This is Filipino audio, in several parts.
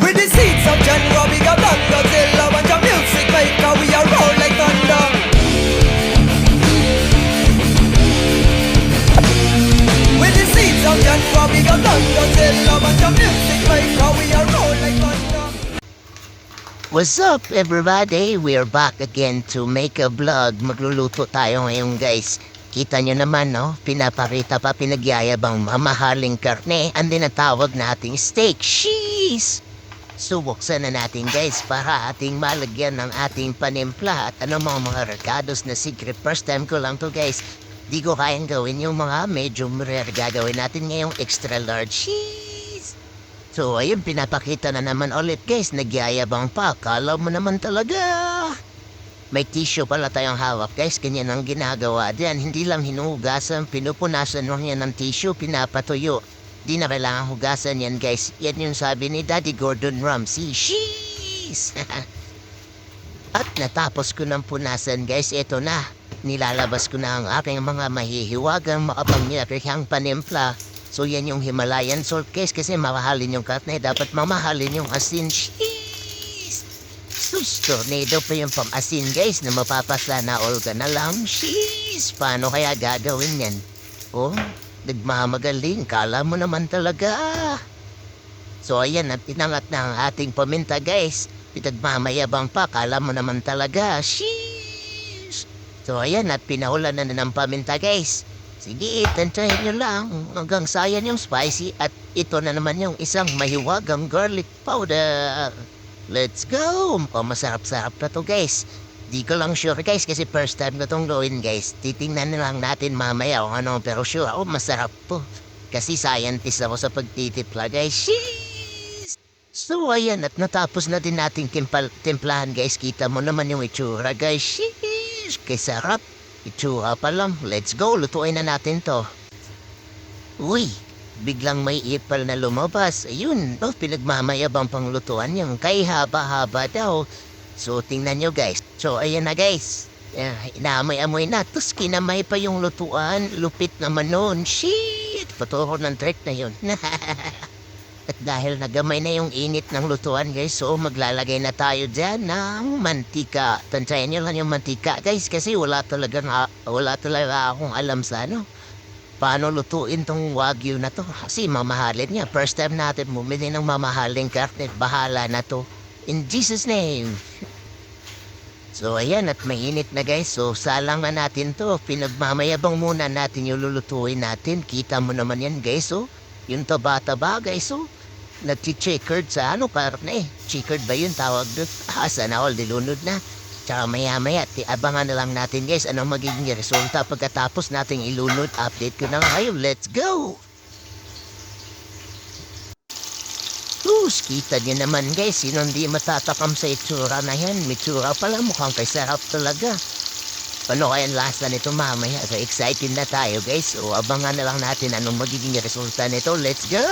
With the seeds of January, we got Don Godzilla. Bunch of music maker, we are roll like thunder. With the seeds of January, we got Don Godzilla. Bunch of music maker, we are roll like thunder. What's up everybody? We're back again to make a vlog. Magluluto tayo ngayon guys. Kita nyo naman no, pinapakita pa pinagyayabang mamahaling karne ang dinatawag nating steak cheese. So buksan na natin guys para ating malagyan ng ating panimpla at ano mga regados na secret. First time ko lang to guys. Di ko kayang gawin yung mga medyo rare. Gagawin natin ngayong extra large cheese. So ayun, pinapakita na naman ulit guys, nagyayabang pa, kala mo naman talaga. May tissue pala tayong hawak guys, ganyan ang ginagawa diyan. Hindi lang hinuhugasan, pinupunasan lang yan ng tissue, pinapatuyo. Di na kailangan hugasan yan guys, yan yung sabi ni Daddy Gordon Ramsay. Sheesh! At natapos ko ng punasan guys, eto na. Nilalabas ko na ang aking mga mahihiwagang makapangyarihang panimpla. So yan yung Himalayan salt guys kasi mamahalin yung karne, dapat mamahalin yung asin. Sheesh! Sus, tornado pa yung pang-asin guys na mapapasana all ka na lang. Sheesh! Paano kaya gagawin yan? Oh, nagmamagaling, kala mo naman talaga. So ayan, at pinangat na ang ating paminta guys. Pinagmamayabang pa, kala mo naman talaga. Sheesh! So ayan, at pinahulan na ng paminta guys. Sige, tantahin nyo lang hanggang sayan yung spicy at ito na naman yung isang mahiwagang garlic powder. Let's go! Oh, masarap-sarap na to guys. Di ko lang sure guys kasi first time ko tong gawin guys. Titingnan na lang natin mamaya o ano, pero sure ako masarap po. Kasi scientist ako sa pagtitipla guys. Sheesh! So ayan, at natapos na din nating timplahan guys. Kita mo naman yung itsura guys. Sheesh! Kay sarap. Itsura pa lang. Let's go. Lutuin na natin to. Uy, biglang may ipal na lumabas. Ayun, oh, pinagmamayabang pang lutuan yung kay haba-haba daw. So, tingnan nyo guys. So, ayan na guys. Inaamoy-amoy na. Tapos kinamay pa yung lutuan. Lupit naman nun. Shit! Paturo ng trick na yun. At dahil nagamay na yung init ng lutuan guys, so maglalagay na tayo dyan ng mantika. Tantayan nyo lang yung mantika guys kasi wala talaga akong alam sa ano. Paano lutuin tong wagyu na to? Kasi mamahalin niya. First time natin bumili ng mamahaling karne. Bahala na to. In Jesus' name. So ayan, at mainit na guys. So salang na natin to. Pinagmamayabang muna natin yung lulutuin natin. Kita mo naman yan guys oh. Yung taba-taba guys oh. Nagchi-checkered sa ano karne. Checkered ba yun tawag doon? Sana all dilunod na. Tsaka maya-maya, abangan na lang natin guys anong magiging resulta pagkatapos nating ilunod. Update ko na ngayon. Let's go! Sus, kita nyo naman guys, sino hindi matatakam sa itsura na yan? Mitsura pala, mukhang kay sarap talaga. Ano kaya ang lasa nito mamaya? So excited na tayo guys. So abangan na lang natin anong magiging resulta nito. Let's go!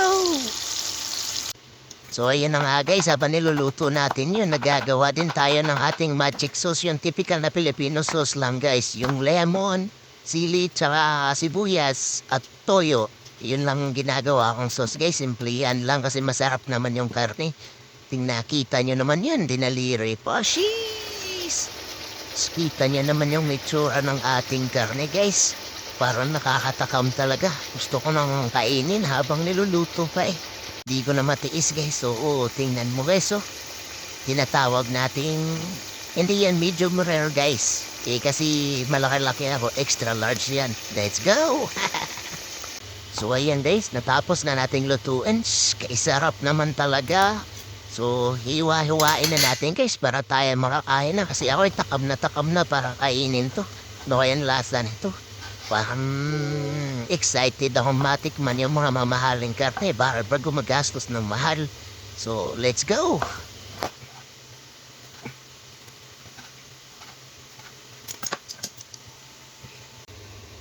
So ayan na nga guys, habang niluluto natin yun, nagagawa din tayo ng ating magic sauce. Yung typical na Filipino sauce lang guys. Yung lemon, sili, tsaka sibuyas at toyo. Yun lang ginagawa kong sauce guys. Simple yan lang kasi masarap naman yung karne. Nakita nyo naman yan, dinaliri pa. Sheesh! Kita niya naman yung mitsura ng ating karne guys. Parang nakakatakam talaga. Gusto ko nang kainin habang niluluto pa eh. Di ko na matiis guys. So tingnan mo guys oh. Tinatawag nating, hindi yan medium rare guys. Kasi malaki-laki ako, extra large yan. Let's go! So ayan guys, natapos na nating lutuin. Kay sarap naman talaga. So, hiwa-hiwain na natin guys para tayo makakain na. Kasi ako'y takam na para kainin to. No kaya ang lasa nito. Parang excited ako matikman yung mga mamahaling karne. Para gumagastos ng mahal. So, let's go!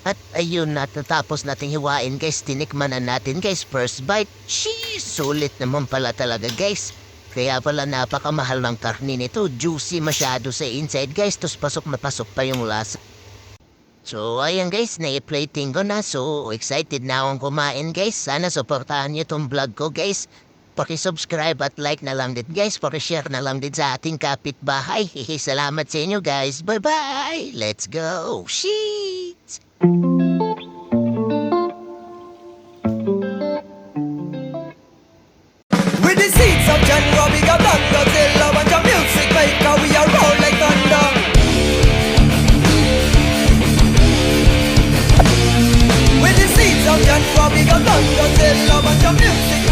At ayun, natatapos nating hiwain guys. Tinikman na natin guys. First bite. Sheesh! Sulit naman pala talaga guys. Kaya pala napakamahal ng karne nito. Juicy masyado sa inside guys. Tapos pasok na pasok pa yung lasa. So ayan guys, na-plating ko na. So excited na akong kumain guys. Sana supportahan nyo tong vlog ko guys. Paki-subscribe at like na lang din guys. Paki-share na lang din sa ating kapitbahay. Salamat sa inyo guys. Bye-bye. Let's go. Sheets. With the seeds of January, we got Black Godzilla. Bunch of music maker, we are roll like thunder. With the seeds of January, we got Black Godzilla. Bunch of music